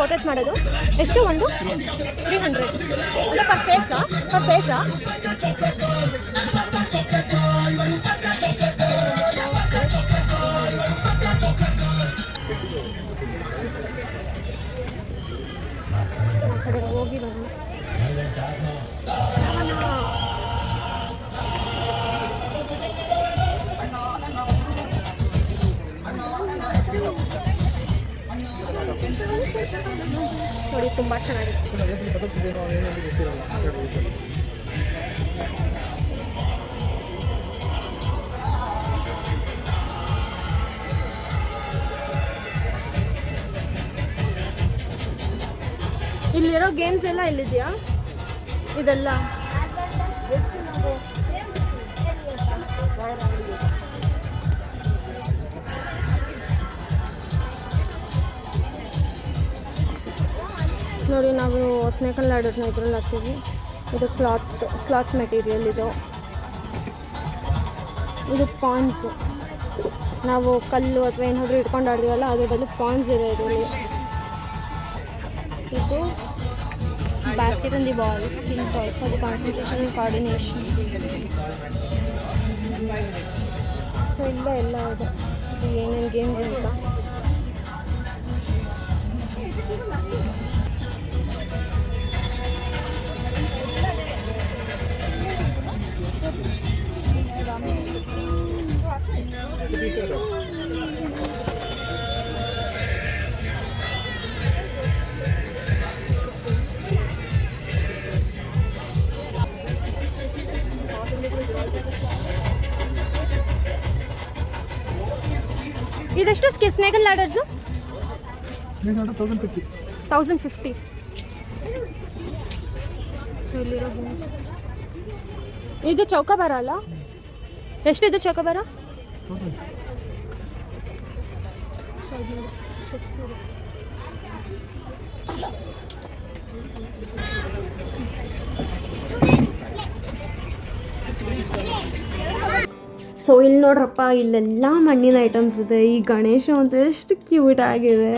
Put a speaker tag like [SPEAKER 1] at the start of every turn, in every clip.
[SPEAKER 1] Portrait ಮಾಡೋದು? ಎಷ್ಟು ಒಂದು? 300 ಅಂದರೆ ಪರ್ ಫೇಸಾ? ಪರ್ ಫೇಸಾ? ಹೋಗಿ ಬರೋಣ. ನೋಡಿ ತುಂಬ ಚೆನ್ನಾಗಿದೆ. ಇಲ್ಲಿರೋ ಗೇಮ್ಸ್ ಎಲ್ಲ ಇಲ್ಲಿದೆಯಾ? ಇದೆಲ್ಲ ನೋಡಿ, ನಾವು ಸ್ನೇಕ್ ಆ್ಯಂಡ್ ಲ್ಯಾಡರ್ನ ಇದ್ರಲ್ಲಿ ಹಾಕ್ತೀವಿ. ಇದು ಕ್ಲಾತ್ ಮೆಟೀರಿಯಲ್. ಇದು ಪಾನ್ಸು. ನಾವು ಕಲ್ಲು ಅಥವಾ ಏನಾದರೂ ಇಟ್ಕೊಂಡು ಆಡ್ತೀವಲ್ಲ, ಅದ್ರ ಬದಲು ಪಾನ್ಸ್ ಇದೆ ಇದರಲ್ಲಿ. ಇದು basket and the ball, skill ball for the concentration and coordination. So ಎಲ್ಲ ಇದೆ ಏನೇನು ಗೇಮ್ಸ್ ಅಂತ. ಇದೆಷ್ಟು ಸ್ನೇಕ್ ಆ್ಯಂಡ್ ಲ್ಯಾಡರ್ಸು? 1050. ಸೊ ಇಲ್ಲಿರೋ ಗೇಮ್ಸ್. ಇದು ಚೌಕಾಬಾರ ಅಲ್ಲ? ಎಷ್ಟಿದು ಚೌಕಾಬಾರ? ಸೊ ಇಲ್ಲಿ ನೋಡ್ರಪ್ಪ, ಇಲ್ಲೆಲ್ಲ ಮಣ್ಣಿನ ಐಟಮ್ಸ್ ಇದೆ. ಈ ಗಣೇಶ ಅಂತೂ ಎಷ್ಟು ಕ್ಯೂಟ್ ಆಗಿದೆ,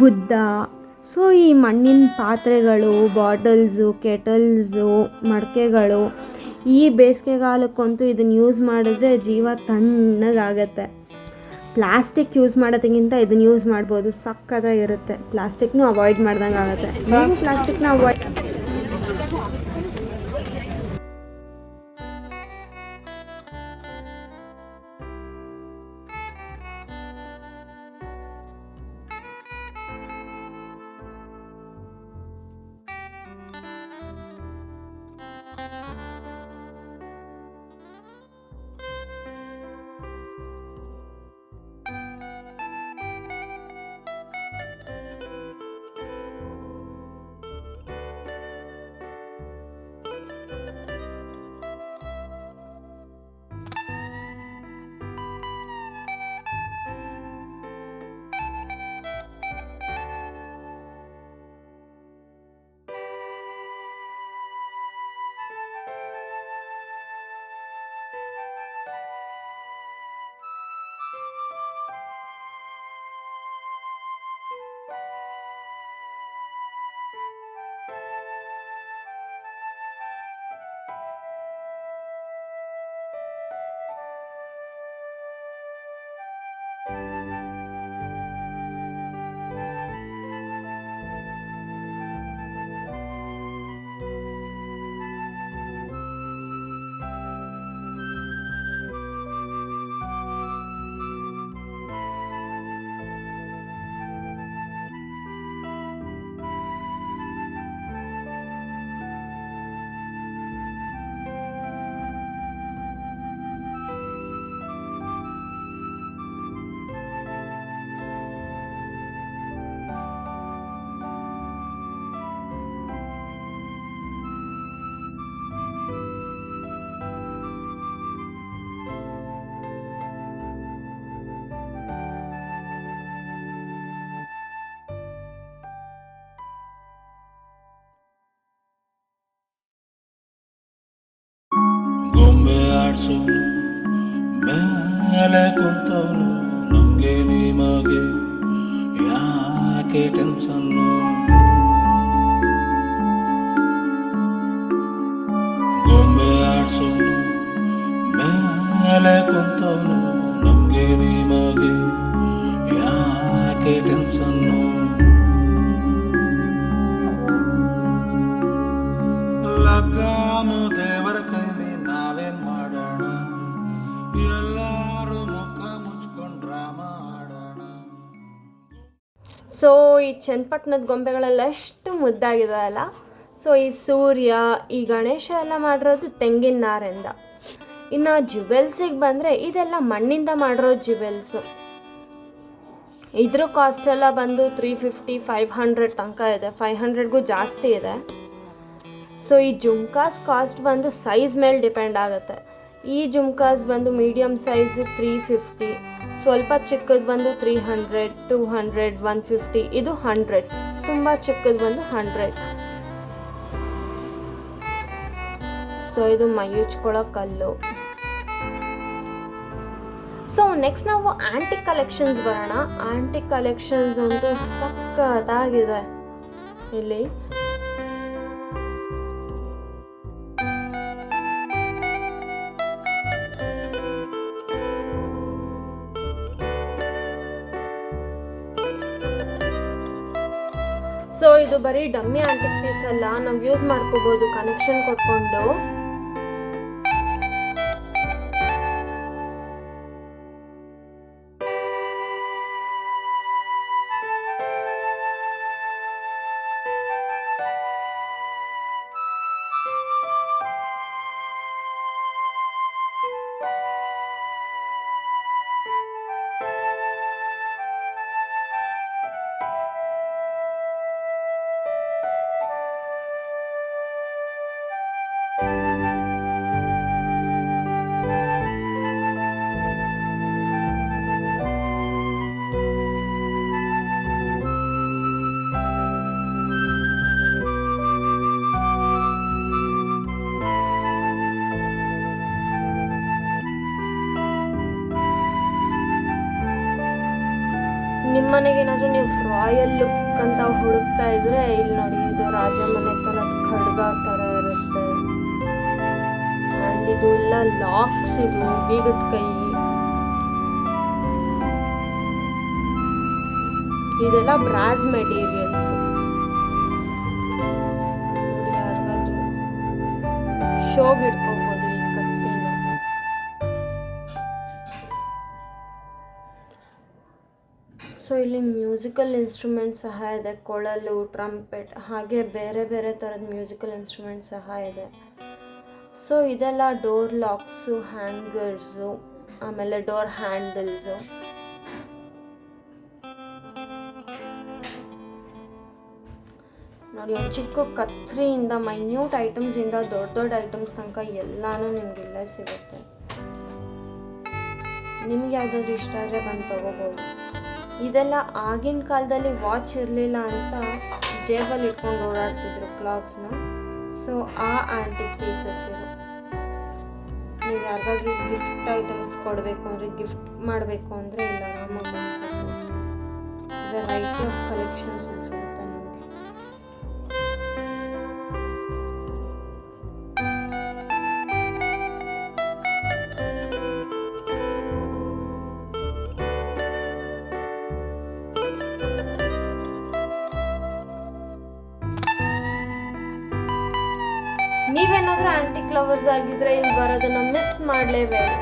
[SPEAKER 1] ಬುದ್ಧ. ಸೊ ಈ ಮಣ್ಣಿನ ಪಾತ್ರೆಗಳು, ಬಾಟಲ್ಸು, ಕೆಟಲ್ಸು, ಮಡಕೆಗಳು, ಈ ಬೇಸಿಗೆಗಾಲಕ್ಕಂತೂ ಇದನ್ನು ಯೂಸ್ ಮಾಡಿದ್ರೆ ಜೀವ ತಣ್ಣಗಾಗತ್ತೆ. ಪ್ಲಾಸ್ಟಿಕ್ ಯೂಸ್ ಮಾಡೋದಕ್ಕಿಂತ ಇದನ್ನು ಯೂಸ್ ಮಾಡ್ಬೋದು, ಸಕ್ಕತ್ತಾಗಿರುತ್ತೆ. ಪ್ಲಾಸ್ಟಿಕ್ನೂ ಅವಾಯ್ಡ್ ಮಾಡ್ದಂಗೆ ಆಗುತ್ತೆ. ನೀವು ಪ್ಲಾಸ್ಟಿಕ್ನ ಅವಾಯ್ಡ್
[SPEAKER 2] ಆಡ್ಸೋನು ಮೇಲೆ ಕುಂತವನು ನಮಗೆ ನಿಮಗೆ ಯಾಕೆ ಟೆನ್ಷನ್ನು ಗೊಂಬೆ ಆಡ್ಸೋನು ಮೇಲೆ ಕುಂತವನು ನಮ್ಗೆ ನಿಮಗೆ ಯಾಕೆ ಟೆನ್ಷನ್ನು ಲಗಾಮು ದೇವರ ಕೈಲಿ ನಾವೇನ್ ಮಾಡೋಣ ಎಲ್ಲಾರು ಮುಖ ಮುಚ್ಕೊಂಡ್ ಡ್ರಾಮ ಆಡೋಣ.
[SPEAKER 1] ಸೊ ಈ ಚನ್ನಪಟ್ಟಣದ ಗೊಂಬೆಗಳೆಲ್ಲ ಎಷ್ಟು ಮುದ್ದಾಗಿದೆ ಅಲ್ಲ. ಸೊ ಈ ಸೂರ್ಯ, ಈ ಗಣೇಶ ಎಲ್ಲ ಮಾಡಿರೋದು ತೆಂಗಿನ ನಾರಿಂದ. ಇನ್ನು ಜ್ಯುವೆಲ್ಸಿಗೆ ಬಂದರೆ ಇದೆಲ್ಲ ಮಣ್ಣಿಂದ ಮಾಡಿರೋ ಜ್ಯುವೆಲ್ಸು. ಇದ್ರ ಕಾಸ್ಟ್ ಎಲ್ಲ ಬಂದು 350 500 ತನಕ ಇದೆ, 500ಗೂ ಜಾಸ್ತಿ ಇದೆ. ಸೊ ಈ ಜುಮ್ಕಾಸ್ ಕಾಸ್ಟ್ ಬಂದು ಸೈಜ್ ಮೇಲೆ ಡಿಪೆಂಡ್ ಆಗುತ್ತೆ. ಈ ಜುಮ್ಕಾಸ್ ಬಂದು ಮೀಡಿಯಮ್ ಸೈಜ್ 350, ಸ್ವಲ್ಪ ಚಿಕ್ಕದು ಬಂದು 300, 200, 150, ಇದು 100, ತುಂಬ ಚಿಕ್ಕದು ಬಂದು 100. ಸೊ ಇದು ಮೈಯುಚ್ಕೊಳ್ಳೋ ಕಲ್ಲು. ಸೊ ನೆಕ್ಸ್ಟ್ ನಾವು ಆಂಟಿಕ್ ಕಲೆಕ್ಷನ್ಸ್ ಬರೋಣ. ಆಂಟಿಕ್ ಕಲೆಕ್ಷನ್ಸ್ ಅಂತೂ ಸಕ್ಕತ್ತಾಗಿದೆ. ಇಲ್ಲಿ ಸೊ ಇದು ಬರೀ ಡಮ್ಮಿ ಆಂಟಿಕ್ ಪೀಸ್ ಅಲ್ಲ, ನಾವು ಯೂಸ್ ಮಾಡ್ಕೋಬಹುದು ಕನೆಕ್ಷನ್ ಕೊಟ್ಕೊಂಡು. ನಿಮ್ಮ ಮನೆಗೆ ಏನಾದರೂ ನೀವು ರಾಯಲ್ ಲುಕ್ ಅಂತ ಹುಡುಕ್ತಾ ಇದ್ರೆ ಇಲ್ಲಿ ನೋಡಿ, ಇದು ರಾಜ ಮನೆತನದ ಖಡ್ಗ ಥರ ಇರುತ್ತೆ. ಆ್ಯಂಡ್ ಇದು ಎಲ್ಲ ಲಾಕ್ಸ್, ಇದು ಬೀಗದ ಕೈ, ಇದೆಲ್ಲ ಬ್ರಾಸ್ ಮೆಟೀರಿಯಲ್ಸು. ನೋಡಿ, ಯಾರಿಗಾದ್ರೂ ಶೋಗೆ ಇಟ್ಕೋಬೋದು ಈ ಕತ್ತಿನ. ಸೊ ಇಲ್ಲಿ ಮ್ಯೂಸಿಕಲ್ ಇನ್ಸ್ಟ್ರೂಮೆಂಟ್ ಸಹ ಇದೆ, ಕೊಳಲು, ಟ್ರಂಪೆಟ್, ಹಾಗೆ ಬೇರೆ ಬೇರೆ ಥರದ ಮ್ಯೂಸಿಕಲ್ ಇನ್ಸ್ಟ್ರೂಮೆಂಟ್ ಸಹ ಇದೆ. ಸೊ ಇದೆಲ್ಲ ಡೋರ್ ಲಾಕ್ಸು, ಹ್ಯಾಂಗರ್ಸು, ಆಮೇಲೆ ಡೋರ್ ಹ್ಯಾಂಡಲ್ಸು. ನೋಡಿ, ಒಂದು ಚಿಕ್ಕ ಕತ್ರಿಯಿಂದ ಮೈನ್ಯೂಟ್ ಐಟಮ್ಸಿಂದ ದೊಡ್ಡ ದೊಡ್ಡ ಐಟಮ್ಸ್ ತನಕ ಎಲ್ಲನೂ ನಿಮಗೆಲ್ಲ ಸಿಗುತ್ತೆ. ನಿಮ್ಗೆ ಯಾವುದಾದ್ರೂ ಇಷ್ಟ ಆದರೆ ಬಂದು ತೊಗೋಬೋದು. ಇದೆಲ್ಲ ಆಗಿನ ಕಾಲದಲ್ಲಿ ವಾಚ್ ಇರಲಿಲ್ಲ ಅಂತ ಜೇಬಲ್ಲಿ ಇಟ್ಕೊಂಡು ಓಡಾಡ್ತಿದ್ರು ಕ್ಲಾಕ್ಸ್ನ. ಸೊ ಆ ಆಂಟಿಕ್ ಪೀಸಸ್ ಇದು. ನೀವು ಯಾರಿಗಾದ್ರೂ ಗಿಫ್ಟ್ ಐಟಮ್ಸ್ ಕೊಡಬೇಕು ಅಂದರೆ, ಗಿಫ್ಟ್ ಮಾಡಬೇಕು ಅಂದರೆ ಇಲ್ಲ ಆರಾಮಾಗಿ ಬಂದ್ಕೊಡ್ಬೋದು. ವೆರೈಟಿ ಆಫ್ ಕಲೆಕ್ಷನ್ಸ್ ಸಿಗುತ್ತೆ ನಿಮಗೆ. ನೀವೇನಾದರೂ ಆಂಟಿಕ್ ಲವರ್ಸ್ ಆಗಿದ್ರೆ ಇಲ್ಲಿ ಬರೋದನ್ನ ಮಿಸ್ ಮಾಡಲೇಬೇಡಿ.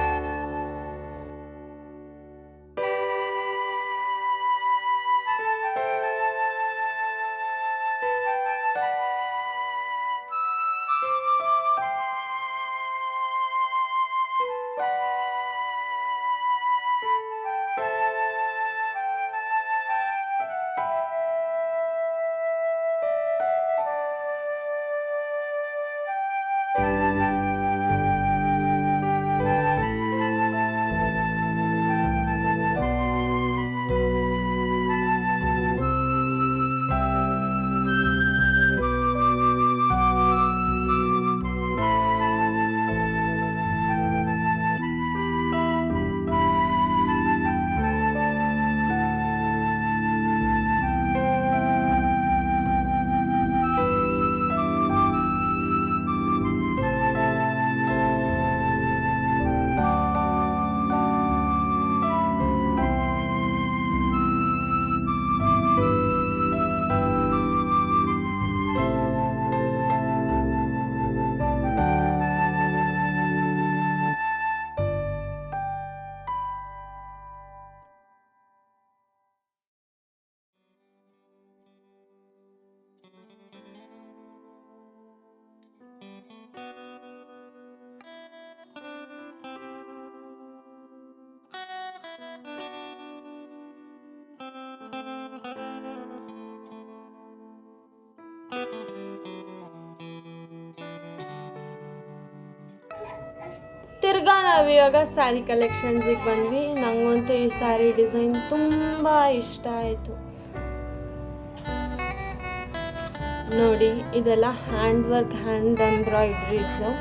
[SPEAKER 1] ತಿರ್ಗಾ ನಾವು ಇವಾಗ ಸ್ಯಾರಿ ಕಲೆಕ್ಷನ್ಸಿಗೆ ಬಂದ್ವಿ. ನಂಗಂತೂ ಈ ಸ್ಯಾರಿ ಡಿಸೈನ್ ತುಂಬ ಇಷ್ಟ ಆಯಿತು. ನೋಡಿ, ಇದೆಲ್ಲ ಹ್ಯಾಂಡ್ ವರ್ಕ್, ಹ್ಯಾಂಡ್ ಎಂಬ್ರಾಯ್ಡ್ರೀಸು.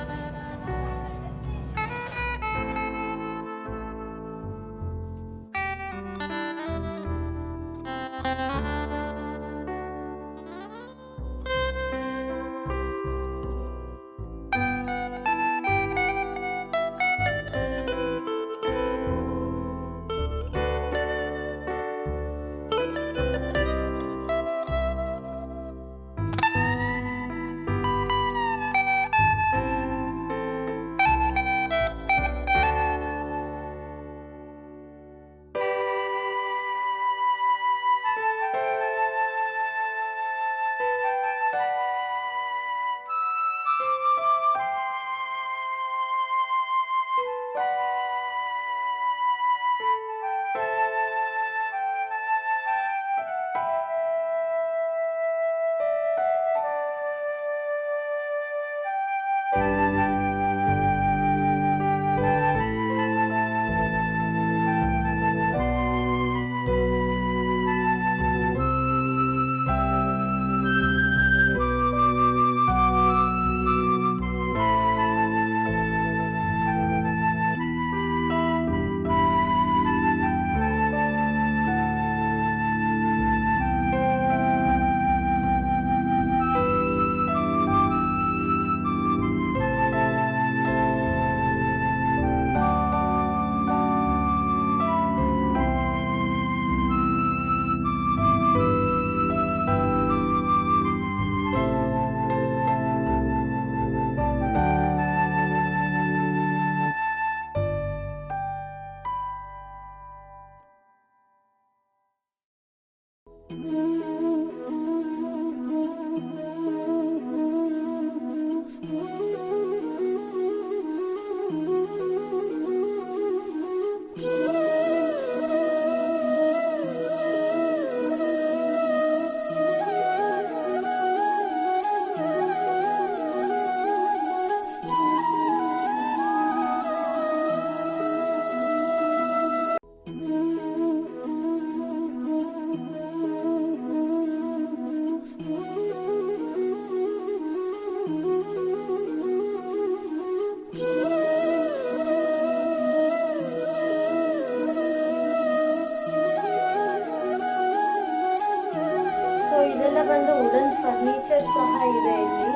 [SPEAKER 1] ಇದೆಲ್ಲ ಬಂದು ವುಡನ್ ಫರ್ನಿಚರ್ ಸಹ ಇದೆ ಇಲ್ಲಿ.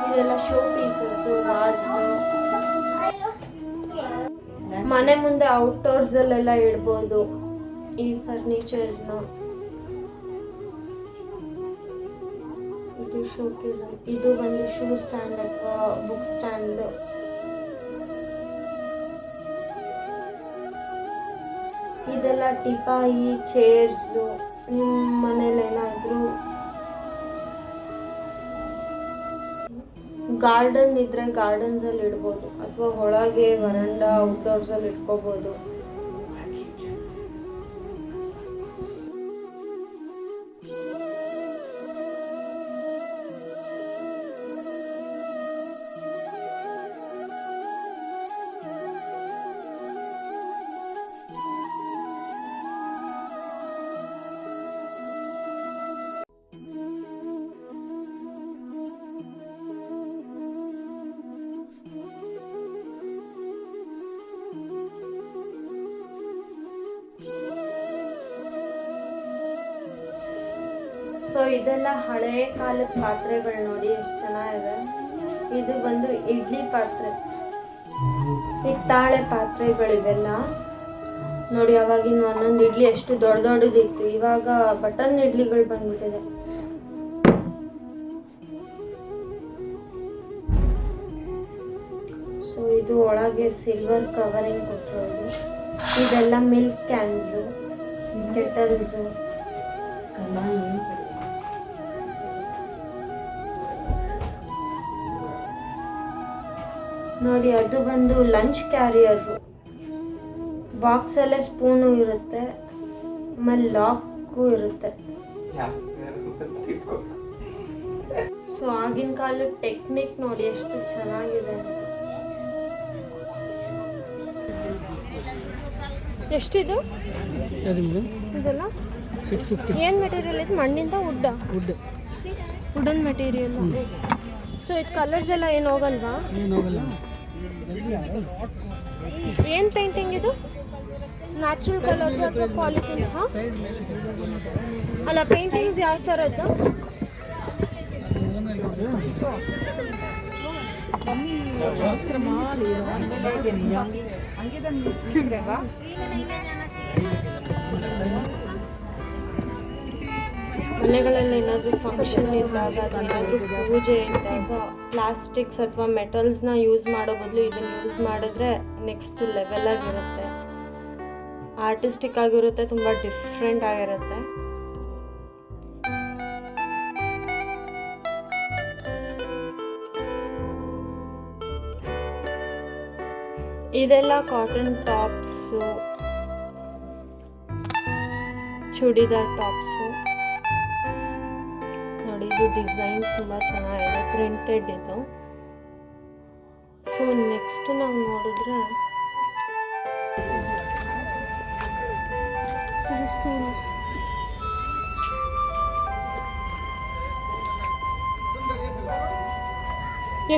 [SPEAKER 1] ಇದೆಲ್ಲ ಶೋ ಪೀಸಸ್, ವಾಸ್, ಮನೆ ಮುಂದೆ ಔಟ್ಡೋರ್ಸ್ ಅಲ್ಲೆಲ್ಲ ಇಡ್ಬೋದು ಈ ಫರ್ನಿಚರ್ಸ್ನ. ಇದು ಶೋಕೇಸ್. ಇದು ಬಂದು ಶೂ ಸ್ಟ್ಯಾಂಡ್ ಅಥವಾ ಬುಕ್ ಸ್ಟ್ಯಾಂಡ್. ಇದೆಲ್ಲ ಟಿಪಾಯಿ, ಚೇರ್ಸು. ನಿಮ್ಮ ಮನೇಲಿ ಏನಾದರೂ ಗಾರ್ಡನ್ ಇದ್ರೆ ಗಾರ್ಡನ್ಸಲ್ಲಿ ಇಡ್ಬೋದು, ಅಥವಾ ಒಳಗೆ ವರಂಡಾ ಔಟ್ಡೋರ್ಸಲ್ಲಿ ಇಟ್ಕೋಬೋದು. ಸೊ ಇದೆಲ್ಲ ಹಳೆ ಕಾಲದ ಪಾತ್ರೆಗಳು ನೋಡಿ ಎಷ್ಟು ಚೆನ್ನಾಗಿದೆ. ಇದು ಬಂದು ಇಡ್ಲಿ ಪಾತ್ರೆ, ಹಿತ್ತಾಳೆ ಪಾತ್ರೆಗಳಿವೆಲ್ಲ ನೋಡಿ. ಅವಾಗಿನ ಒಂದೊಂದು ಇಡ್ಲಿ ಎಷ್ಟು ದೊಡ್ಡ ದೊಡ್ಡದಿತ್ತು, ಇವಾಗ ಬಟನ್ ಇಡ್ಲಿಗಳು ಬಂದ್ಬಿಟ್ಟಿದೆ. ಸೊ ಇದು ಒಳಗೆ ಸಿಲ್ವರ್ ಕವರಿಂಗ್ ಕೊಟ್ಟಿರೋದು. ಇದೆಲ್ಲ ಮಿಲ್ಕ್ ಕ್ಯಾನ್ಸು, ಕೆಟಲ್ಸು. ನೋಡಿ ಅದು ಬಂದು ಲಂಚ್ ಕ್ಯಾರಿಯರು. ಬಾಕ್ಸಲ್ಲೇ ಸ್ಪೂನು ಇರುತ್ತೆ, ಆಮೇಲೆ ಲಾಕು ಇರುತ್ತೆ. ಸೊ ಆಗಿನ ಕಾಲದ ಟೆಕ್ನಿಕ್ ನೋಡಿ ಎಷ್ಟು ಚೆನ್ನಾಗಿದೆ ಅಂತ. ಎಷ್ಟಿದು ಇದೆಲ್ಲ?
[SPEAKER 3] 650
[SPEAKER 1] ಏನು ಮೆಟೀರಿಯಲ್ ಇದು? ಮಣ್ಣಿಂದ
[SPEAKER 3] ವುಡ್
[SPEAKER 1] ವುಡನ್ ಮೆಟೀರಿಯಲ್. ಸೊ ಇದು ಕಲರ್ಸ್ ಎಲ್ಲ ಏನು ಹೋಗಲ್ವಾ?
[SPEAKER 3] ಏನು ಹೋಗಲ್ಲ.
[SPEAKER 1] ಏನು ಪೇಂಟಿಂಗ್ ಇದು? ನ್ಯಾಚುರಲ್ ಕಲರ್ಸ್ ಅಥವಾ ಪಾಲಿಥಿನ್? ಹಾಂ,
[SPEAKER 3] ಸೈಜ್ ಮೇಲೆ
[SPEAKER 1] ಅಲ್ಲ ಪೇಂಟಿಂಗ್ಸ್ ಯಾವ ಥರದ್ದು? ಮನೆಗಳಲ್ಲಿ ಏನಾದರೂ ಫಂಕ್ಷನ್ ಇದ್ದಾಗ ಅಥವಾ ಏನಾದರೂ ಪೂಜೆ ಇದ್ದಾಗ ಪ್ಲಾಸ್ಟಿಕ್ಸ್ ಅಥವಾ ಮೆಟಲ್ಸ್ನ ಯೂಸ್ ಮಾಡೋ ಬದಲು ಇದನ್ನು ಯೂಸ್ ಮಾಡಿದ್ರೆ ನೆಕ್ಸ್ಟ್ ಲೆವೆಲ್ ಆಗಿರುತ್ತೆ, ಆರ್ಟಿಸ್ಟಿಕ್ ಆಗಿರುತ್ತೆ, ತುಂಬ ಡಿಫ್ರೆಂಟ್ ಆಗಿರುತ್ತೆ. ಇದೆಲ್ಲ ಕಾಟನ್ ಟಾಪ್ಸು, ಚೂಡಿದಾರ್ ಟಾಪ್ಸು ನೋಡಿ. ಇದು ಡಿಸೈನ್ ತುಂಬ ಚೆನ್ನಾಗಿದೆ, ಪ್ರಿಂಟೆಡ್ ಇದು. ಸೊ ನೆಕ್ಸ್ಟ್ ನಾವು ನೋಡಿದ್ರೆ ಇದು ಸ್ಟೂಲ್ಸ್.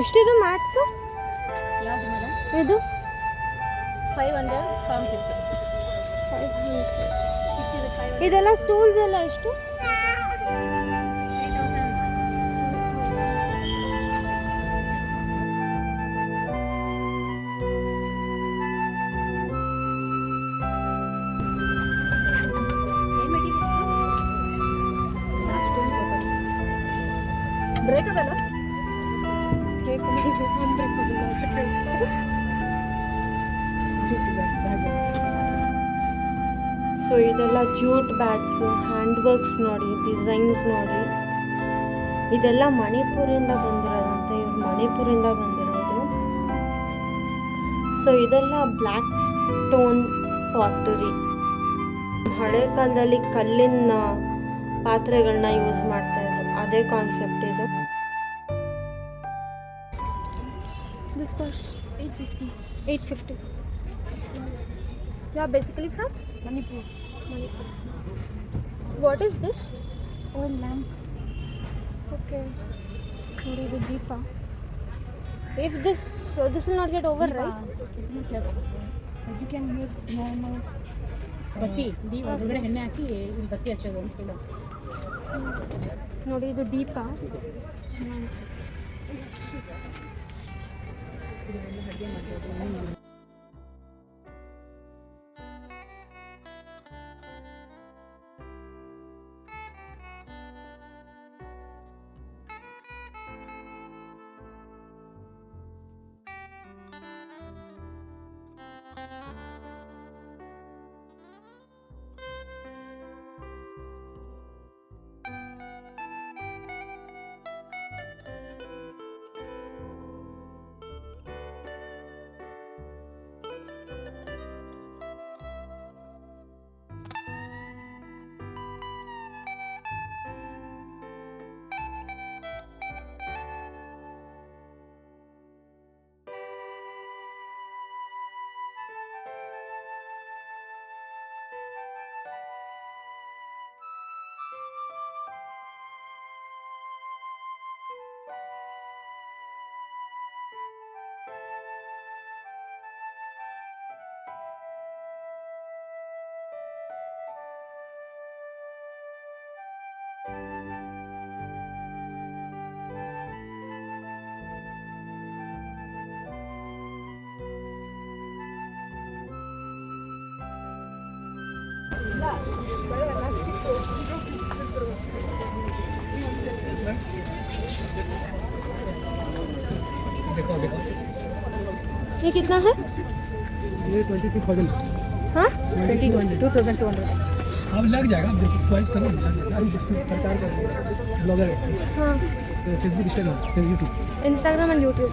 [SPEAKER 1] ಎಷ್ಟಿದು ಮ್ಯಾಟ್ಸು?
[SPEAKER 4] ಯಾವುದು ಮೇಡಮ್?
[SPEAKER 1] ಇದು
[SPEAKER 4] 500, 750.
[SPEAKER 1] 500.
[SPEAKER 4] ಸಿಕ್ಕಿದೆ 500.
[SPEAKER 1] ಇದೆಲ್ಲ ಸ್ಟೂಲ್ಸ್ ಎಲ್ಲ ಎಷ್ಟು?
[SPEAKER 4] 3000.
[SPEAKER 1] ಬ್ರೇಕ್ ಅದಲ್ಲ? ಸೊ ಇದೆಲ್ಲ ಜೂಟ್ ಬ್ಯಾಗ್ಸು, ಹ್ಯಾಂಡ್ ವರ್ಕ್ಸ್ ನೋಡಿ, ಡಿಸೈನ್ಸ್ ನೋಡಿ. ಇದೆಲ್ಲ ಮಣಿಪುರಿಂದ ಬಂದಿರೋದಂತೆ, ಇವ್ರು ಮಣಿಪುರಿಂದ ಬಂದಿರೋದು. ಸೊ ಇದೆಲ್ಲ ಬ್ಲ್ಯಾಕ್ ಸ್ಟೋನ್ ಪಾಟರಿ. ಹಳೆ ಕಾಲದಲ್ಲಿ ಕಲ್ಲಿನ ಪಾತ್ರೆಗಳನ್ನ ಯೂಸ್ ಮಾಡ್ತಾ ಇದ್ರು, ಅದೇ ಕಾನ್ಸೆಪ್ಟ್ ಇದು. This costs 850. 850. You are basically from
[SPEAKER 4] Manipur.
[SPEAKER 1] Manipur. What is this?
[SPEAKER 4] Oil lamp.
[SPEAKER 1] Okay. ನೋಡಿ ಇದು ದೀಪ. If this will not get over, right?
[SPEAKER 4] You can use normal.
[SPEAKER 3] ಬತ್ತಿ ಒಳಗಡೆ ಎಣ್ಣೆ ಹಾಕಿ ಇಲ್ಲಿ ಬತ್ತಿ ಹಚ್ಚೋದು ಅಂತ ಹೇಳೋ.
[SPEAKER 1] ನೋಡಿ ಇದು ದೀಪ. ये कितना है?
[SPEAKER 3] ये 22,000.
[SPEAKER 1] हाँ
[SPEAKER 3] 22,200. अब लग जाएगा, आप देखो चॉइस करो, लग जाएगा. अभी इसमें प्रचार कर रहे हैं ब्लॉगर है.
[SPEAKER 1] हाँ.
[SPEAKER 3] तो Facebook, Instagram, YouTube.
[SPEAKER 1] Instagram and YouTube.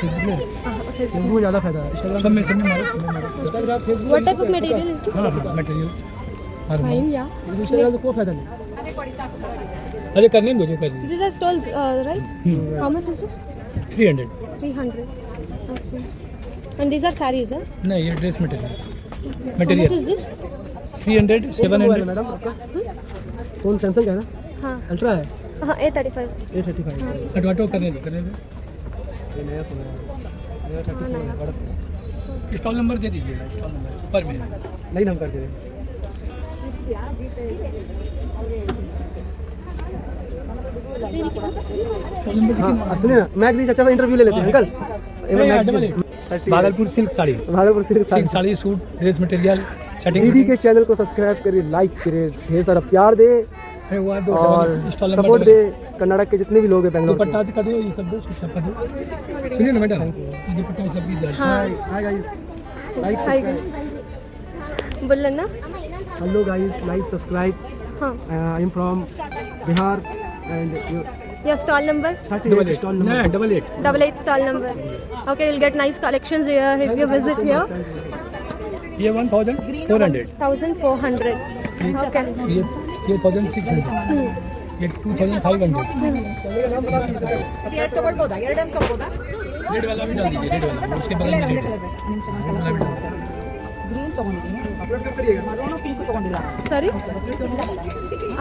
[SPEAKER 3] Facebook में
[SPEAKER 1] फेसबुक.
[SPEAKER 3] फेसबुक में ज़्यादा फायदा है. इंस्टाग्राम सब में मारो. Facebook
[SPEAKER 1] What type of material is this?
[SPEAKER 3] हाँ मटेरियल
[SPEAKER 1] Fine, yeah.
[SPEAKER 3] इंस्टाग्राम तो कोई फायदा नहीं. अरे करने दो जो करनी.
[SPEAKER 1] These are stalls, right? How much is this?
[SPEAKER 3] 300.
[SPEAKER 1] 300. Okay. And these are sarees, huh?
[SPEAKER 3] नहीं, ये dress material.
[SPEAKER 1] much
[SPEAKER 3] material
[SPEAKER 1] is this?
[SPEAKER 3] 300 700
[SPEAKER 5] madam आपका फ़ोन सैमसंग का है ना?
[SPEAKER 1] हाँ
[SPEAKER 5] अल्ट्रा है
[SPEAKER 1] हाँ A35
[SPEAKER 5] A35
[SPEAKER 3] हटवाटो करने दो
[SPEAKER 5] ये नया फ़ोन है नया 34 है बड़ा
[SPEAKER 3] स्टॉल नंबर दे दीजिएगा स्टॉल नंबर ऊपर में है।
[SPEAKER 5] नहीं नाम कर दे रहे हाँ सुनिए ना मैं एक अच्छा सा इंटरव्यू ले लेते हैं अंकल
[SPEAKER 3] भागलपुर सिल्क साड़ी
[SPEAKER 5] भागलपुर से
[SPEAKER 3] silk sari suit dress material setting
[SPEAKER 5] दीदी के चैनल को सब्सक्राइब करिए लाइक करिए ढेर सारा प्यार दे और सपोर्ट दे कर्नाटक के जितने भी लोग हैं बेंगलोर
[SPEAKER 3] दुपट्टा का दो ये सब दो सब का दो सुनिए ना मैडम ये दुपट्टा सब की
[SPEAKER 5] हाय हाय गाइस लाइक
[SPEAKER 1] बोलना ना
[SPEAKER 5] हेलो गाइस लाइक सब्सक्राइब
[SPEAKER 1] हाँ
[SPEAKER 5] I am from Bihar and
[SPEAKER 1] yeah stall number
[SPEAKER 5] 38 stall number
[SPEAKER 1] 88 stall number. Okay, you'll get nice collections here if you visit here.
[SPEAKER 3] ये 1400
[SPEAKER 1] 1400. Okay.
[SPEAKER 3] ये 1600 ये 2500 रेड वाला भी डाल दीजिए रेड वाला उसके बगल में रेड वाला भी डाल
[SPEAKER 1] Sorry?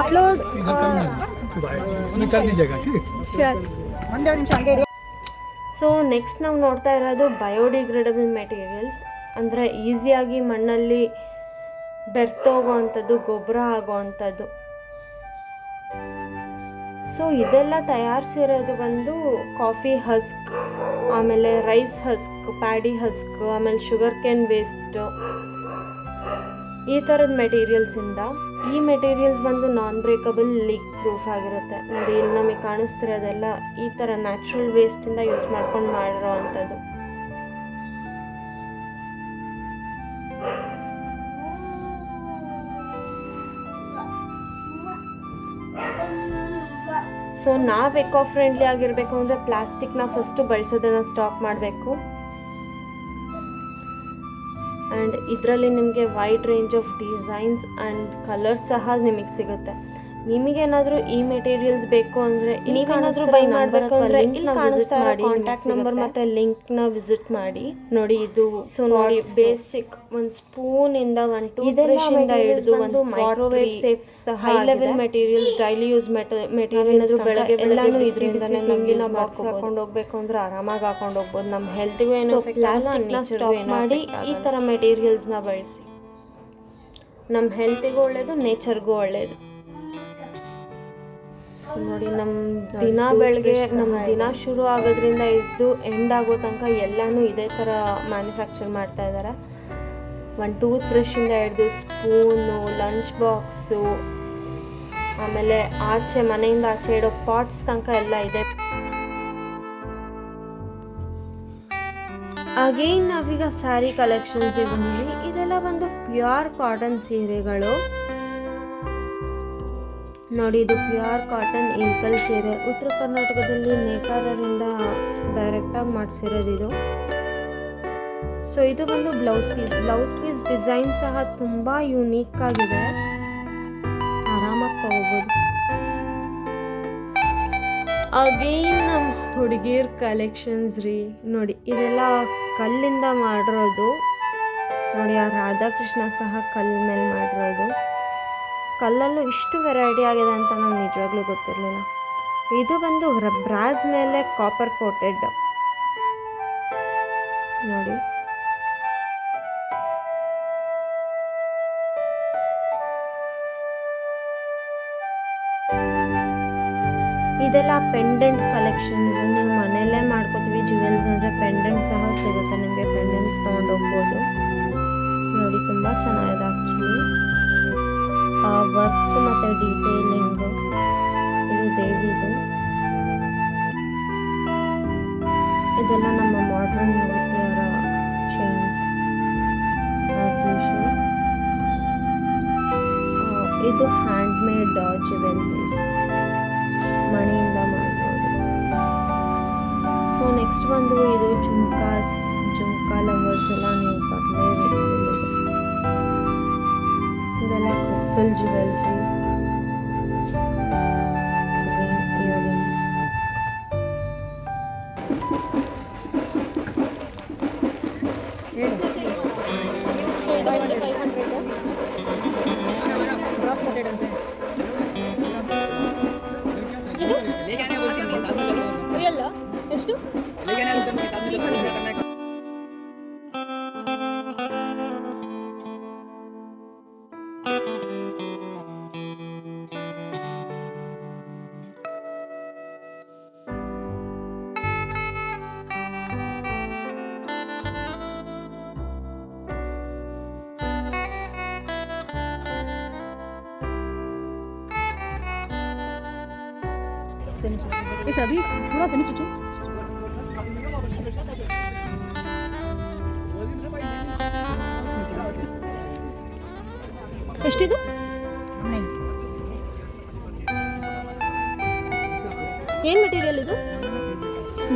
[SPEAKER 1] Upload.
[SPEAKER 3] दीजिए कर दीजिएगा ठीक
[SPEAKER 1] Sure. ಸೊ ನೆಕ್ಸ್ಟ್ ನಾವು ನೋಡ್ತಾ ಇರೋದು ಬಯೋಡಿಗ್ರೇಡಬಲ್ ಮೆಟೀರಿಯಲ್ಸ್, ಅಂದರೆ ಈಸಿಯಾಗಿ ಮಣ್ಣಲ್ಲಿ ಬೆರ್ತೋಗೋ ಅಂಥದ್ದು, ಗೊಬ್ಬರ ಆಗೋ ಅಂಥದ್ದು. ಸೊ ಇದೆಲ್ಲ ತಯಾರಿಸಿರೋದು ಬಂದು ಕಾಫಿ ಹಸ್ಕ್, ಆಮೇಲೆ ರೈಸ್ ಹಸ್ಕ್, ಪ್ಯಾಡಿ ಹಸ್ಕ್, ಆಮೇಲೆ ಶುಗರ್ ಕೇನ್ ವೇಸ್ಟ್, ಈ ಥರದ ಮೆಟೀರಿಯಲ್ಸಿಂದ. ಈ ಮೆಟೀರಿಯಲ್ಸ್ ಬಂದು ನಾನ್ ಬ್ರೇಕಬಲ್, ಲೀಕ್ ಪ್ರೂಫ್ ಆಗಿರುತ್ತೆ. ನೋಡಿ ಇಲ್ಲಿ ನಮಗೆ ಕಾಣಿಸ್ತಿರೋದೆಲ್ಲ ಈ ಥರ ನ್ಯಾಚುರಲ್ ವೇಸ್ಟಿಂದ ಯೂಸ್ ಮಾಡ್ಕೊಂಡು ಮಾಡಿರೋ ಅಂಥದ್ದು. ಸೊ ನಾವು ಎಕೋ ಫ್ರೆಂಡ್ಲಿ ಆಗಿರಬೇಕು ಅಂದರೆ ಪ್ಲಾಸ್ಟಿಕ್ನ ಫಸ್ಟು ಬಳಸೋದನ್ನು ಸ್ಟಾಪ್ ಮಾಡಬೇಕು. ಆ್ಯಂಡ್ ಇದರಲ್ಲಿ ನಿಮಗೆ wide range of designs and colours ಸಹ ನಿಮಗೆ ಸಿಗುತ್ತೆ. ನಿಮಗೇನಾದರೂ ಈ ಮೆಟೀರಿಯಲ್ಸ್ ಬೇಕು ಅಂದರೆ, ನೀವೇನಾದರೂ ಬೈ ಮಾಡಬೇಕು ಅಂದರೆ ಇಲ್ಲಿ ಕಾಣಿಸ್ತಾ ಇರೋ ಕಾಂಟ್ಯಾಕ್ಟ್ ನಂಬರ್ ಮತ್ತು ಲಿಂಕ್ನ ವಿಸಿಟ್ ಮಾಡಿ. ನೋಡಿ ಇದು ಸೊ ನೋಡಿ ಬೇಸಿಕ್ ಒಂದು ಸ್ಪೂನಿಂದ ಒಂದು ಟೂತ್ಬ್ರಷಿಂದ ಹಿಡಿದು ಒಂದು ಮೈಕ್ರೋವೇವ್ ಸೇಫ್ ಸಹ high level materials, daily use materials ಬೆಳಗ್ಗೆ ಎಲ್ಲಾನು ಇದರಿಂದನೇ ನಮಗೆ ನಾವು ಬಾಕ್ಸ್ ಹಾಕೊಂಡು ಹೋಗ್ಬೇಕು ಅಂದ್ರೆ ಆರಾಮಾಗಿ ಹಾಕೊಂಡು ಹೋಗ್ಬೋದು. ನಮ್ಮ ಹೆಲ್ತ್ಗೂ ಏನೋ ಪ್ಲಾಸ್ಟಿಕ್ನ ಸ್ಟಾಪ್ ಮಾಡಿ ಈ ಥರ ಮೆಟೀರಿಯಲ್ಸ್ನ ಬಳಸಿ. ನಮ್ಮ ಹೆಲ್ತಿಗೂ ಒಳ್ಳೆಯದು, ನೇಚರ್ಗೂ ಒಳ್ಳೆಯದು. ಸೊ ನೋಡಿ ನಮ್ಮ ದಿನ ಬೆಳಗ್ಗೆ ನಮ್ಮ ದಿನ ಶುರು ಆಗೋದ್ರಿಂದ ಇದ್ದು ಎಂಡ್ ಆಗೋ ತನಕ ಎಲ್ಲನೂ ಇದೇ ಥರ ಮ್ಯಾನುಫ್ಯಾಕ್ಚರ್ ಮಾಡ್ತಾ ಇದ್ದಾರೆ. ಒಂದು ಟೂತ್ ಬ್ರಷಿಂದ ಹಿಡಿದು ಸ್ಪೂನು, ಲಂಚ್ ಬಾಕ್ಸು, ಆಮೇಲೆ ಆಚೆ ಮನೆಯಿಂದ ಆಚೆ ಇಡೋ ಪಾಟ್ಸ್ ತನಕ ಎಲ್ಲ ಇದೆ. ಅಗೈನ್ ನಾವೀಗ ಸ್ಯಾರಿ ಕಲೆಕ್ಷನ್ಸಿಗೆ ಬಂದ್ವಿ. ಇದೆಲ್ಲ ಬಂದು ಪ್ಯೂರ್ ಕಾಟನ್ ಸೀರೆಗಳು. ನೋಡಿ ಇದು ಪ್ಯೂರ್ ಕಾಟನ್ ಇಲ್ಕಲ್ ಸೀರೆ, ಉತ್ತರ ಕರ್ನಾಟಕದಲ್ಲಿ ನೇಕಾರರಿಂದ ಡೈರೆಕ್ಟಾಗಿ ಮಾಡಿಸಿರೋದು ಇದು. ಸೊ ಇದು ಬಂದು ಬ್ಲೌಸ್ ಪೀಸ್ ಡಿಸೈನ್ ಸಹ ತುಂಬ ಯುನೀಕ್ ಆಗಿದೆ, ಆರಾಮಾಗಿ ತಗೋಬೋದು. ಅಗೈನ್ ನಮ್ಮ ಹುಡುಗಿರ್ ಕಲೆಕ್ಷನ್ಸ್ ರೀ. ನೋಡಿ ಇದೆಲ್ಲ ಕಲ್ಲಿಂದ ಮಾಡಿರೋದು. ನೋಡಿ ಆ ರಾಧಾಕೃಷ್ಣ ಸಹ ಕಲ್ಲು ಮೇಲೆ ಮಾಡಿರೋದು. ಕಲ್ಲಲ್ಲೂ ಇಷ್ಟು ವೆರೈಟಿ ಆಗಿದೆ ಅಂತ ನಂಗೆ ನಿಜವಾಗ್ಲೂ ಗೊತ್ತಿರಲಿಲ್ಲ. ಇದು ಬಂದು ಬ್ರಾಸ್ ಮೇಲೆ ಕಾಪರ್ ಕೋಟೆಡ್. ನೋಡಿ ಇದೆಲ್ಲ ಪೆಂಡೆಂಟ್ ಕಲೆಕ್ಷನ್ಸ್. ನೀವು ಮನೆಯಲ್ಲೇ ಮಾಡ್ಕೋತೀವಿ ಜ್ಯುವೆಲ್ಸ್ ಅಂದರೆ ಪೆಂಡೆಂಟ್ ಸಹ ಸಿಗುತ್ತೆ ನಿಮಗೆ. ಪೆಂಡೆಂಟ್ಸ್ ತೊಗೊಂಡೋಗ್ಬೋದು. ನೋಡಿ ತುಂಬ ಚೆನ್ನಾಗಿದೆ ಆ್ಯಕ್ಚುಲಿ ವರ್ಕ್ ಮತ್ತು ಡೀಟೇಲಿಂಗ್. ಇದು ದೇವಿದು. ಇದೆಲ್ಲ ನಮ್ಮ ಮಾಡ್ರನ್ ಯುವತಿಯರ ಚೈನ್ಸ್ ಆ್ಯಸ್ ಯೂಶುವಲ್. ಇದು ಹ್ಯಾಂಡ್ ಮೇಡ್ ಜ್ಯುವೆಲ್ರೀಸ್, ಮಣಿಯಿಂದ ಮಾಡಿರೋದು. ಸೊ ನೆಕ್ಸ್ಟ್ ಬಂದು ಇದು ಜುಮ್ಕಾ ಲವರ್ಸ್ ಎಲ್ಲ ನೀವು ಬರಲೇಬೇಕು. ಇದೆಲ್ಲ ಕ್ರಿಸ್ಟಲ್ ಜ್ಯುವೆಲ್ರೀಸ್, ಇಯರಿಂಗ್ಸ್. ಸೊ ಇದು ಬಂದು
[SPEAKER 3] इस अभी पूरा सेमी स्टिच
[SPEAKER 1] ಎಷ್ಟಿದು? ಏನು ಮೆಟೀರಿಯಲ್ ಇದು?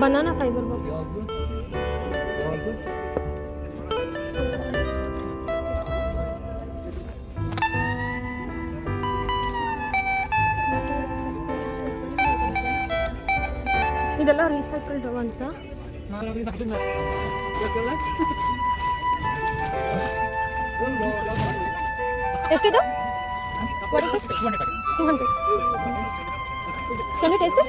[SPEAKER 1] Banana fibre box. ಇದೆಲ್ಲ ರೀಸೈಕಲ್ಡ್ ಒನ್ಸಾ? ಎಷ್ಟಿದು? What is this? 200. Can you taste it?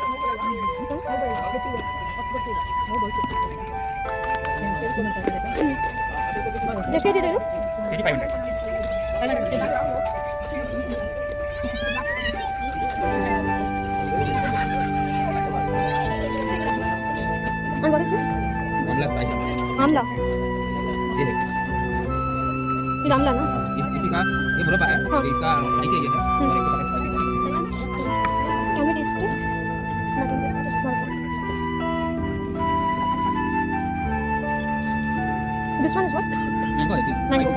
[SPEAKER 1] ಎಷ್ಟು ಕೆಜಿ ಇದೆ ಇದು? 8500. And what is this?
[SPEAKER 6] Amla spicy.
[SPEAKER 1] Amla.
[SPEAKER 6] ये है.
[SPEAKER 1] ಇದು ಆಮ್ಲಾನಾ?
[SPEAKER 6] इसी का ये मुरब्बा है.
[SPEAKER 1] हाँ.
[SPEAKER 6] इसका स्पाइसी है. और एक packet spicy.
[SPEAKER 1] Can we taste it? This one is what?
[SPEAKER 6] Mango है.
[SPEAKER 1] Mango.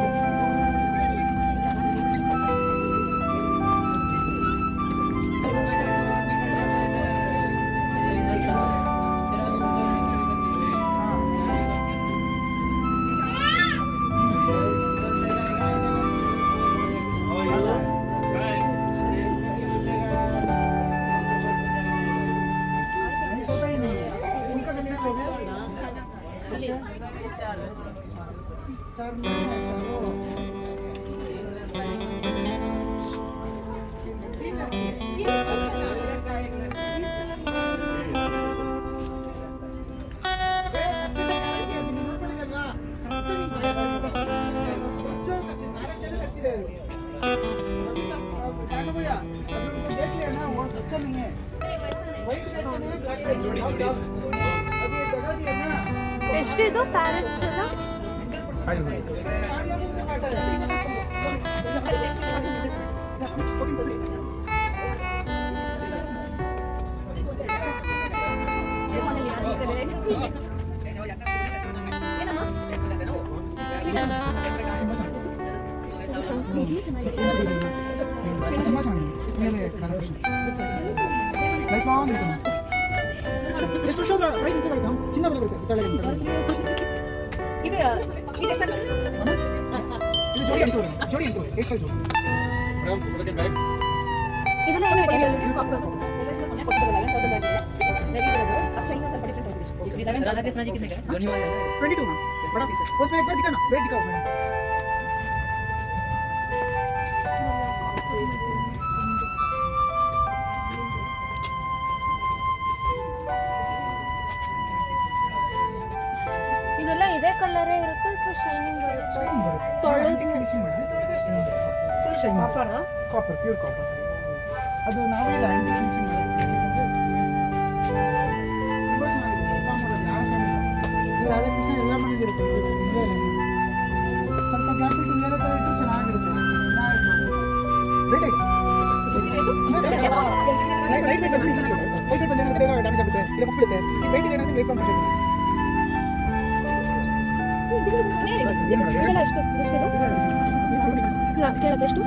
[SPEAKER 1] ಎಷ್ಟಿದು ಪ್ಯಾರೆಟ್ಸ್ ಎಲ್ಲ?
[SPEAKER 3] ತುಂಬ ಚೆನ್ನಾಗಿದೆ ಲೈಫ್ ಲಾಂಗ್ ಇರುತ್ತೆ. ಎಷ್ಟು ವರ್ಷ ಪ್ರೈಸ್ ಇನ್ಕ್ರೀಸ್ ಆಯ್ತಾ? ಚಿನ್ನ ಬೆಲೆ ಬರುತ್ತೆ ಕೆಳಗೆ. ಇದು ಜೋಡಿ 85 ಜೋಡಿ.
[SPEAKER 1] ಇದೆಲ್ಲ ಏನು ಮೆಟೀರಿಯಲ್?
[SPEAKER 3] 22 ना बड़ा पीस है. उसमें एक बार दिखाना, वेट दिखाओ मैडम.
[SPEAKER 1] ಇದೆಲ್ಲ ಇದೇ ಕಲರೇ ಇರುತ್ತೆ ಅಥವಾ ಶೈನಿಂಗ್ ಬರುತ್ತೆ? ತೊಳೆದು
[SPEAKER 3] ಫಿನಿಶಿಂಗ್ ಮಾಡಿದ್ರೆ full shining. Copper pure copper. ಅದು ನಾವೇ ಲ್ಯಾಂಡ್ ಫಿನಿಶಿಂಗ್ ಮಾಡಿದ್ವಿ. ತುಂಬ ಚೆನ್ನಾಗಿದೆ. ಸಾಂಬಾರಲ್ಲಿ ಯಾರು ಇದು ರಾಧಾಕೃಷ್ಣ ಎಲ್ಲ ಮನೆಗಿರುತ್ತೆ. ಸ್ವಲ್ಪ ಗ್ಯಾಪ್ ಇಟ್ಟು ಬೇರೆ ಥರ ಇಟ್ಟು ಚೆನ್ನಾಗಿರುತ್ತೆ. ಲೈಟ್ ವೇಟ್ ಬಂದು ಬೇಗ ಡ್ಯಾಮೇಜ್ ಆಗುತ್ತೆ, ಇಲ್ಲ ಮಕ್ಕಳುತ್ತೆ. ಈ ವೇಟ್ ಏನಾದರೂ ವೇಟ್ ಮಾಡ್ತಾರೆ.
[SPEAKER 1] ಇದೆಲ್ಲ ಎಷ್ಟು ಎಷ್ಟಿದು? ಕೇಳೋದು ಎಷ್ಟು?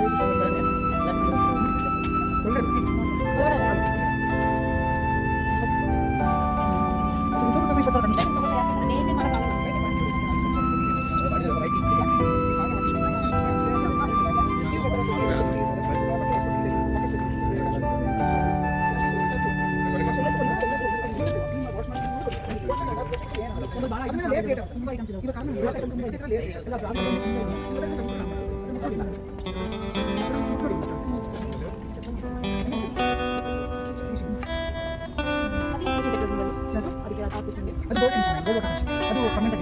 [SPEAKER 3] ಅದು comment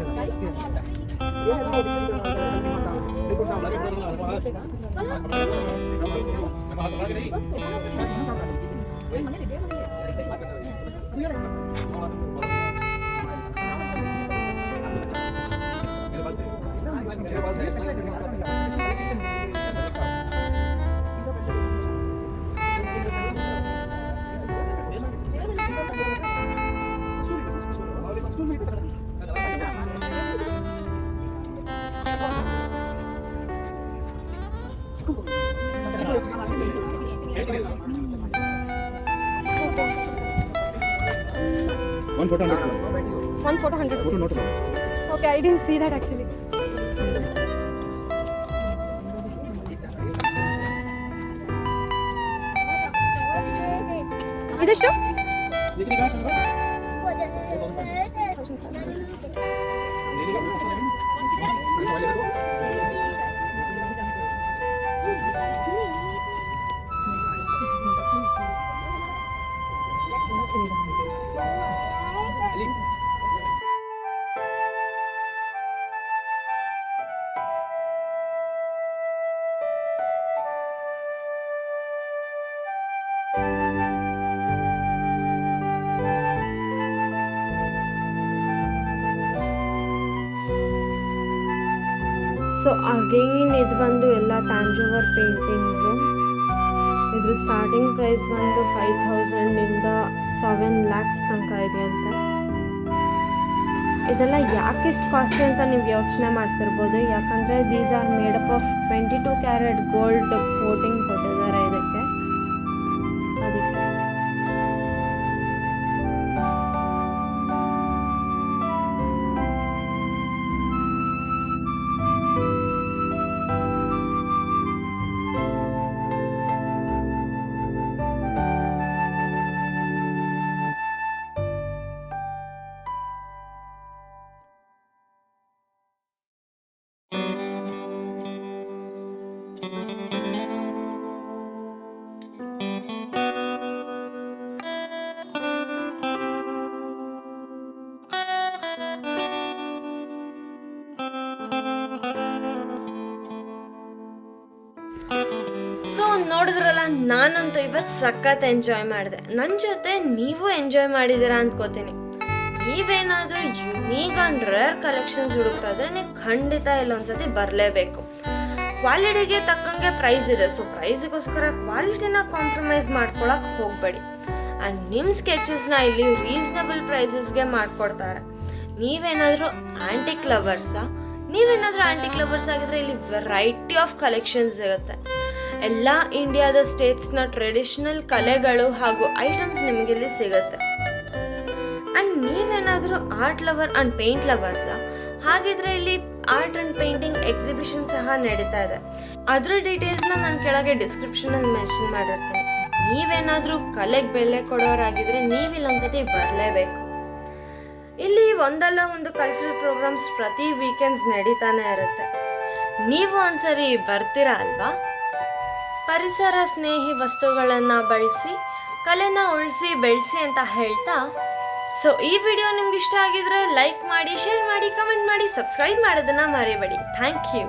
[SPEAKER 6] One photo 100.
[SPEAKER 1] One photo 100
[SPEAKER 6] Photo
[SPEAKER 1] rupees.
[SPEAKER 6] not.
[SPEAKER 1] Okay, I didn't see that actually. ಇದೆಷ್ಟು? ಸೊ ಅಗೈನ್ ಇದು ಬಂದು ಎಲ್ಲ ಟ್ಯಾಂಜೋವರ್ ಪೇಂಟಿಂಗ್ಸು. ಇದ್ರ ಸ್ಟಾರ್ಟಿಂಗ್ ಪ್ರೈಸ್ ಬಂದು 5,000ಇಂದ 7 lakhs ತನಕ ಇದೆ ಅಂತೆ. ಇದೆಲ್ಲ ಯಾಕೆ ಇಷ್ಟು ಕಾಸ್ಟ್ಲಿ ಅಂತ ನೀವು ಯೋಚನೆ ಮಾಡ್ತಿರ್ಬೋದು. ಯಾಕಂದರೆ these are made up of 22 carat gold coating ಕೊಟ್ಟಿದ್ದಾರೆ ಇದಕ್ಕೆ, ಅದಕ್ಕೆ. ಸೊ ನೋಡಿದ್ರಲ್ಲ, ನಾನಂತೂ ಇವತ್ತು ಸಖತ್ ಎಂಜಾಯ್ ಮಾಡಿದೆ. ನನ್ನ ಜೊತೆ ನೀವು ಎಂಜಾಯ್ ಮಾಡಿದ್ದೀರಾ ಅಂದ್ಕೋತೀನಿ. ನೀವೇನಾದರೂ ಯುನೀಕ್ ಆ್ಯಂಡ್ ರೇರ್ ಕಲೆಕ್ಷನ್ಸ್ ಹುಡುಕ್ತಾ ಇದ್ರೆ ನೀವು ಖಂಡಿತ ಇಲ್ಲೊಂದ್ಸತಿ ಬರಲೇಬೇಕು. ಕ್ವಾಲಿಟಿಗೆ ತಕ್ಕಂಗೆ ಪ್ರೈಸ್ ಇದೆ. ಸೊ ಪ್ರೈಸಿಗೋಸ್ಕರ ಕ್ವಾಲಿಟಿನ ಕಾಂಪ್ರಮೈಸ್ ಮಾಡ್ಕೊಳಕ್ಕೆ ಹೋಗಬೇಡಿ. ಆ್ಯಂಡ್ ನಿಮ್ಮ ಸ್ಕೆಚಸ್ನ ಇಲ್ಲಿ ರೀಸನಬಲ್ ಪ್ರೈಸಸ್ಗೆ ಮಾಡಿಕೊಡ್ತಾರೆ. ನೀವೇನಾದರೂ ಆ್ಯಂಟಿಕ್ ಲವರ್ಸ್ ಆಗಿದ್ರೆ ಇಲ್ಲಿ ವೆರೈಟಿ ಆಫ್ ಕಲೆಕ್ಷನ್ಸ್ ಸಿಗುತ್ತೆ. ಎಲ್ಲ ಇಂಡಿಯಾದ ಸ್ಟೇಟ್ಸ್ನ ಟ್ರೆಡಿಷನಲ್ ಕಲೆಗಳು ಹಾಗೂ ಐಟಮ್ಸ್ ನಿಮಗಿಲ್ಲಿ ಸಿಗುತ್ತೆ. ಆ್ಯಂಡ್ ನೀವೇನಾದರೂ art lover and paint lovers ಹಾಗಿದ್ರೆ ಇಲ್ಲಿ ಆರ್ಟ್ ಆ್ಯಂಡ್ ಪೇಂಟಿಂಗ್ ಎಕ್ಸಿಬಿಷನ್ ಸಹ ನಡೀತಾ ಇದೆ. ಅದರ ಡೀಟೇಲ್ಸ್ನ ನಾನು ಕೆಳಗೆ ಡಿಸ್ಕ್ರಿಪ್ಷನಲ್ಲಿ ಮೆನ್ಷನ್ ಮಾಡಿರ್ತೀನಿ. ನೀವೇನಾದರೂ ಕಲೆಗೆ ಬೆಲೆ ಕೊಡೋರಾಗಿದ್ರೆ ನೀವಿಲ್ಲೊಂದ್ಸತಿ ಬರಲೇಬೇಕು. ಇಲ್ಲಿ ಒಂದಲ್ಲ ಒಂದು ಕಲ್ಚರಲ್ ಪ್ರೋಗ್ರಾಮ್ಸ್ ಪ್ರತಿ ವೀಕೆಂಡ್ಸ್ ನಡೀತಾನೆ ಇರುತ್ತೆ. ನೀವು ಒಂದ್ಸರಿ ಬರ್ತೀರಾ ಅಲ್ವಾ? ಪರಿಸರ ಸ್ನೇಹಿ ವಸ್ತುಗಳನ್ನು ಬಳಸಿ ಕಲೆನ ಉಳಿಸಿ ಬೆಳೆಸಿ ಅಂತ ಹೇಳ್ತಾ, ಸೊ ಈ ವಿಡಿಯೋ ನಿಮ್ಗೆ ಇಷ್ಟ ಆಗಿದ್ರೆ ಲೈಕ್ ಮಾಡಿ, ಶೇರ್ ಮಾಡಿ, ಕಮೆಂಟ್ ಮಾಡಿ, ಸಬ್ಸ್ಕ್ರೈಬ್ ಮಾಡೋದನ್ನ ಮರಿಬೇಡಿ. Thank you.